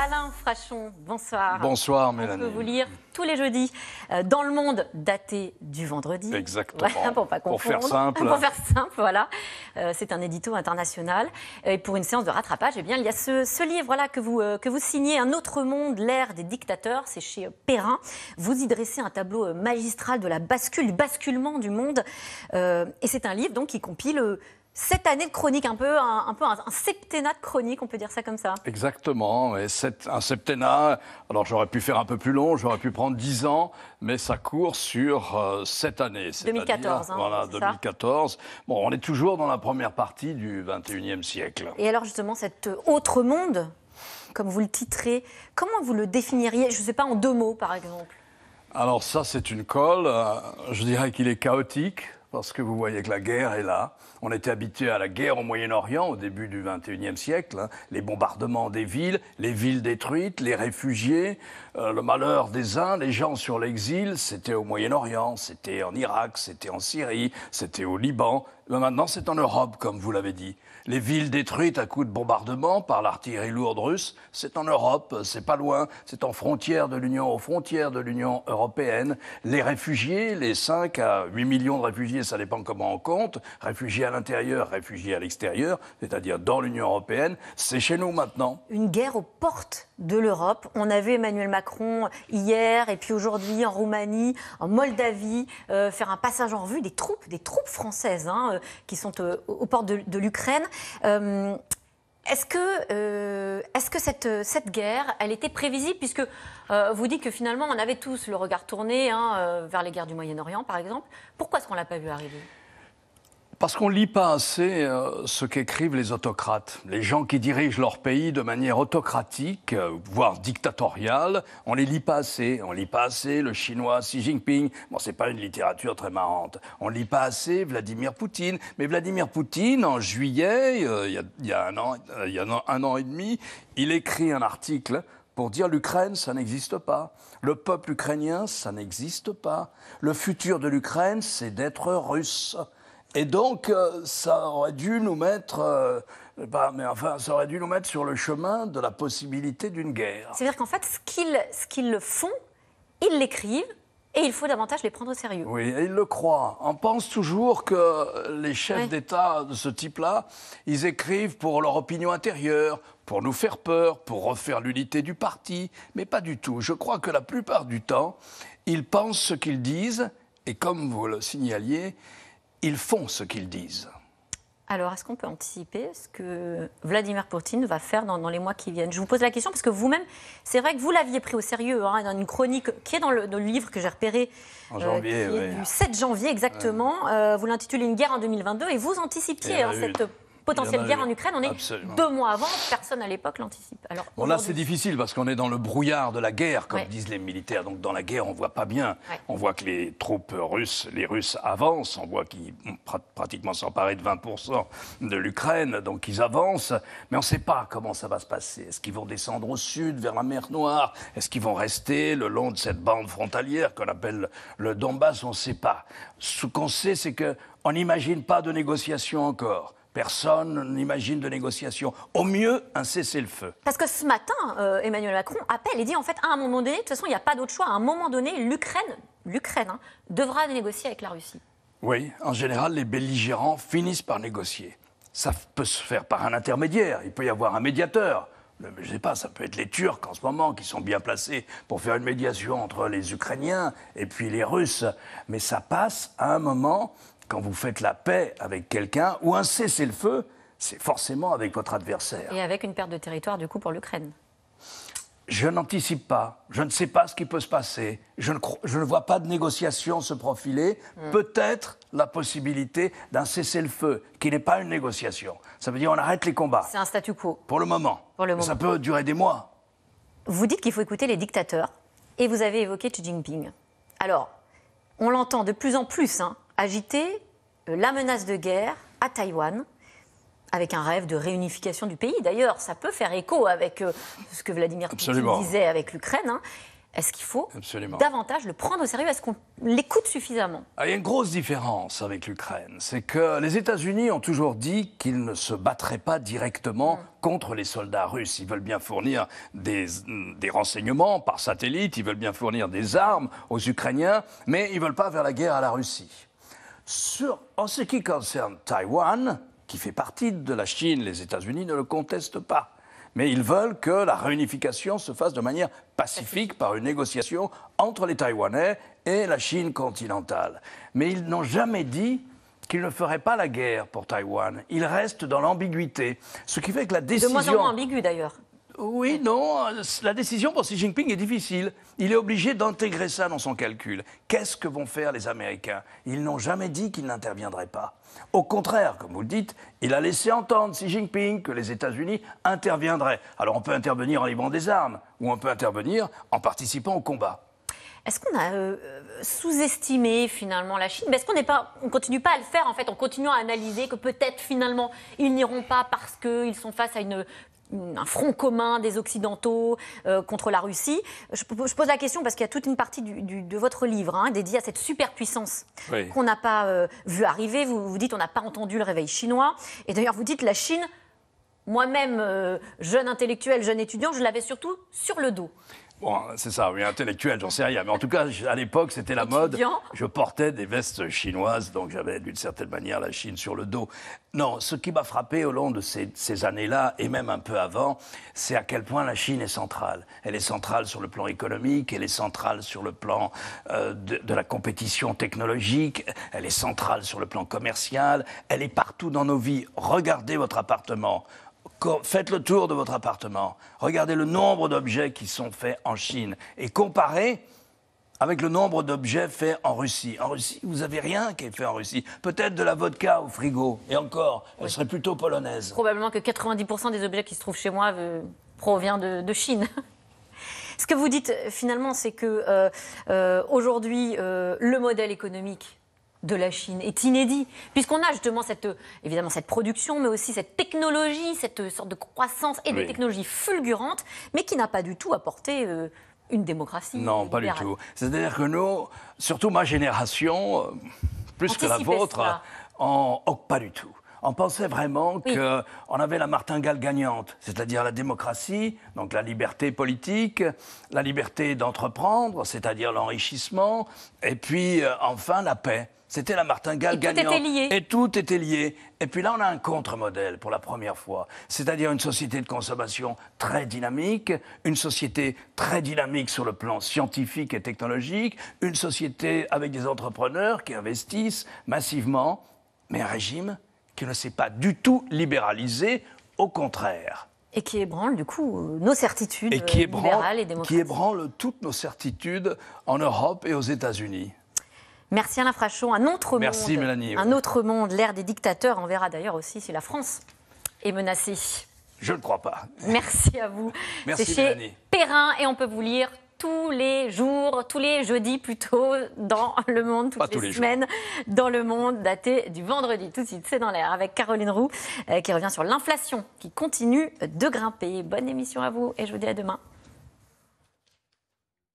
Alain Frachon, bonsoir. Bonsoir Mélanie. On peut vous lire tous les jeudis dans Le Monde, daté du vendredi. Exactement. Voilà, pour pas confondre. Pour faire simple. Pour faire simple, voilà. C'est un édito international. Et pour une séance de rattrapage, eh bien, il y a ce livre-là que vous signez, Un autre monde, l'ère des dictateurs. C'est chez Perrin. Vous y dressez un tableau magistral de la bascule, du basculement du monde. Et c'est un livre donc qui compile 7 années de chronique, un septennat de chronique, on peut dire ça comme ça. Exactement, et un septennat, alors j'aurais pu faire un peu plus long, j'aurais pu prendre 10 ans, mais ça court sur 7 années. 2014, voilà, 2014. Bon, on est toujours dans la première partie du 21e siècle. Et alors justement, cet autre monde, comme vous le titrez, comment vous le définiriez, je ne sais pas, en 2 mots par exemple? Alors ça, c'est une colle, je dirais qu'il est chaotique, parce que vous voyez que la guerre est là. On était habitué à la guerre au Moyen-Orient au début du XXIe siècle, les bombardements des villes, les villes détruites, les réfugiés, le malheur des uns, les gens sur l'exil, c'était au Moyen-Orient, c'était en Irak, c'était en Syrie, c'était au Liban. Mais maintenant, c'est en Europe, comme vous l'avez dit. Les villes détruites à coups de bombardement par l'artillerie lourde russe, c'est en Europe, c'est pas loin, c'est aux frontières de l'Union européenne. Les réfugiés, les 5 à 8 millions de réfugiés, ça dépend comment on compte, réfugiés à l'intérieur, réfugiés à l'extérieur, c'est-à-dire dans l'Union européenne, c'est chez nous maintenant. Une guerre aux portes de l'Europe. On a vu Emmanuel Macron hier et puis aujourd'hui en Roumanie, en Moldavie, faire un passage en revue des troupes françaises qui sont aux portes de l'Ukraine. Est-ce que cette guerre, elle était prévisible, puisque vous dites que finalement on avait tous le regard tourné vers les guerres du Moyen-Orient par exemple. Pourquoi est-ce qu'on ne l'a pas vu arriver ? Parce qu'on ne lit pas assez ce qu'écrivent les autocrates. Les gens qui dirigent leur pays de manière autocratique, voire dictatoriale, on ne les lit pas assez. On ne lit pas assez le chinois Xi Jinping. Bon, c'est pas une littérature très marrante. On ne lit pas assez Vladimir Poutine. Mais Vladimir Poutine, en juillet, il y a un an et demi, il écrit un article pour dire l'Ukraine, ça n'existe pas. Le peuple ukrainien, ça n'existe pas. Le futur de l'Ukraine, c'est d'être russe. Et donc, ça aurait dû nous mettre, ça aurait dû nous mettre sur le chemin de la possibilité d'une guerre. C'est-à-dire qu'en fait, ce qu'ils font, ils l'écrivent et il faut davantage les prendre au sérieux. Oui, et ils le croient. On pense toujours que les chefs d'État de ce type-là, ils écrivent pour leur opinion intérieure, pour nous faire peur, pour refaire l'unité du parti. Mais pas du tout. Je crois que la plupart du temps, ils pensent ce qu'ils disent et comme vous le signaliez, ils font ce qu'ils disent. Alors, est-ce qu'on peut anticiper ce que Vladimir Poutine va faire dans les mois qui viennent? Je vous pose la question parce que vous-même, c'est vrai que vous l'aviez pris au sérieux dans une chronique qui est dans le livre que j'ai repéré, en janvier, qui est du 7 janvier exactement. Vous l'intitulez « Une guerre en 2022 » et vous anticipiez cette potentielle guerre en Ukraine. On est absolument 2 mois avant, personne à l'époque l'anticipe. Alors, bon, là, c'est difficile parce qu'on est dans le brouillard de la guerre, comme disent les militaires. Donc, dans la guerre, on ne voit pas bien. On voit que les troupes russes, les Russes avancent. On voit qu'ils ont pratiquement s'emparer de 20% de l'Ukraine. Donc, ils avancent. Mais on ne sait pas comment ça va se passer. Est-ce qu'ils vont descendre au sud, vers la mer Noire? Est-ce qu'ils vont rester le long de cette bande frontalière qu'on appelle le Donbass? On ne sait pas. Ce qu'on sait, c'est qu'on n'imagine pas de négociation encore. Personne n'imagine de négociation. Au mieux, un cessez-le-feu. Parce que ce matin, Emmanuel Macron appelle et dit en fait, à un moment donné, de toute façon, il n'y a pas d'autre choix. À un moment donné, l'Ukraine devra négocier avec la Russie. Oui, en général, les belligérants finissent par négocier. Ça peut se faire par un intermédiaire. Il peut y avoir un médiateur. Je ne sais pas, ça peut être les Turcs en ce moment qui sont bien placés pour faire une médiation entre les Ukrainiens et puis les Russes. Mais ça passe à un moment, quand vous faites la paix avec quelqu'un, ou un cessez-le-feu, c'est forcément avec votre adversaire. Et avec une perte de territoire, du coup, pour l'Ukraine. Je n'anticipe pas. Je ne sais pas ce qui peut se passer. Je ne vois pas de négociation se profiler. Peut-être la possibilité d'un cessez-le-feu, qui n'est pas une négociation. Ça veut dire on arrête les combats. C'est un statu quo. Pour le moment. Ça peut durer des mois. Vous dites qu'il faut écouter les dictateurs, et vous avez évoqué Xi Jinping. Alors, on l'entend de plus en plus, agiter la menace de guerre à Taïwan, avec un rêve de réunification du pays. D'ailleurs, ça peut faire écho avec ce que Vladimir Poutine disait avec l'Ukraine. Est-ce qu'il faut Absolument. davantage le prendre au sérieux? Est-ce qu'on l'écoute suffisamment? Il y a une grosse différence avec l'Ukraine. C'est que les États-Unis ont toujours dit qu'ils ne se battraient pas directement contre les soldats russes. Ils veulent bien fournir des renseignements par satellite, ils veulent bien fournir des armes aux Ukrainiens, mais ils ne veulent pas faire la guerre à la Russie. En ce qui concerne Taïwan, qui fait partie de la Chine, les États-Unis ne le contestent pas. Mais ils veulent que la réunification se fasse de manière pacifique par une négociation entre les Taïwanais et la Chine continentale. Mais ils n'ont jamais dit qu'ils ne feraient pas la guerre pour Taïwan. Ils restent dans l'ambiguïté. Ce qui fait que la décision... De moins en moins ambigu d'ailleurs. Oui, non, la décision pour Xi Jinping est difficile. Il est obligé d'intégrer ça dans son calcul. Qu'est-ce que vont faire les Américains? Ils n'ont jamais dit qu'ils n'interviendraient pas. Au contraire, comme vous le dites, il a laissé entendre, Xi Jinping, que les États-Unis interviendraient. Alors on peut intervenir en livrant des armes, ou on peut intervenir en participant au combat. Est-ce qu'on a sous-estimé finalement la Chine? Est-ce qu'on ne continue pas à le faire en fait, en continuant à analyser que peut-être finalement ils n'iront pas parce qu'ils sont face à un front commun des Occidentaux contre la Russie? Je pose la question parce qu'il y a toute une partie de votre livre dédiée à cette superpuissance qu'on n'a pas vu arriver. Vous dites on n'a pas entendu le réveil chinois. Et d'ailleurs, vous dites la Chine, moi-même, jeune intellectuel, jeune étudiant, je l'avais surtout sur le dos. Bon, c'est ça, oui, intellectuel, j'en sais rien. Mais en tout cas, à l'époque, c'était la mode. Je portais des vestes chinoises, donc j'avais d'une certaine manière la Chine sur le dos. Non, ce qui m'a frappé au long de ces années-là, et même un peu avant, c'est à quel point la Chine est centrale. Elle est centrale sur le plan économique, elle est centrale sur le plan de la compétition technologique, elle est centrale sur le plan commercial, elle est partout dans nos vies. Regardez votre appartement. Faites le tour de votre appartement, regardez le nombre d'objets qui sont faits en Chine et comparez avec le nombre d'objets faits en Russie. En Russie, vous n'avez rien qui est fait en Russie. Peut-être de la vodka au frigo, et encore, elle serait plutôt polonaise. Probablement que 90% des objets qui se trouvent chez moi provient de Chine. Ce que vous dites finalement, c'est que aujourd'hui, le modèle économique de la Chine est inédit, puisqu'on a justement évidemment cette production, mais aussi cette technologie, cette sorte de croissance et de technologie fulgurante, mais qui n'a pas du tout apporté une démocratie. Non, pas du tout. C'est-à-dire que nous, surtout ma génération, plus que la vôtre, pas du tout. On pensait vraiment qu'on avait la martingale gagnante, c'est-à-dire la démocratie, donc la liberté politique, la liberté d'entreprendre, c'est-à-dire l'enrichissement, et puis enfin la paix. C'était la martingale gagnante. Tout était lié. Et tout était lié. Et puis là, on a un contre-modèle pour la première fois. C'est-à-dire une société de consommation très dynamique, une société très dynamique sur le plan scientifique et technologique, une société avec des entrepreneurs qui investissent massivement, mais un régime qui ne s'est pas du tout libéralisé, au contraire. Et qui ébranle, du coup, nos certitudes libérales et démocratiques. Qui ébranle toutes nos certitudes en Europe et aux États-Unis. Merci Alain Frachon. Un autre Merci, monde, Mélanie. Un autre monde, l'ère des dictateurs. On verra d'ailleurs aussi si la France est menacée. Je ne crois pas. Merci à vous. Merci, c'est chez Mélanie. Perrin et on peut vous lire tous les jours, tous les jeudis plutôt, dans Le Monde, toutes les semaines, dans Le Monde, daté du vendredi. Tout de suite, c'est dans l'air avec Caroline Roux qui revient sur l'inflation qui continue de grimper. Bonne émission à vous et je vous dis à demain.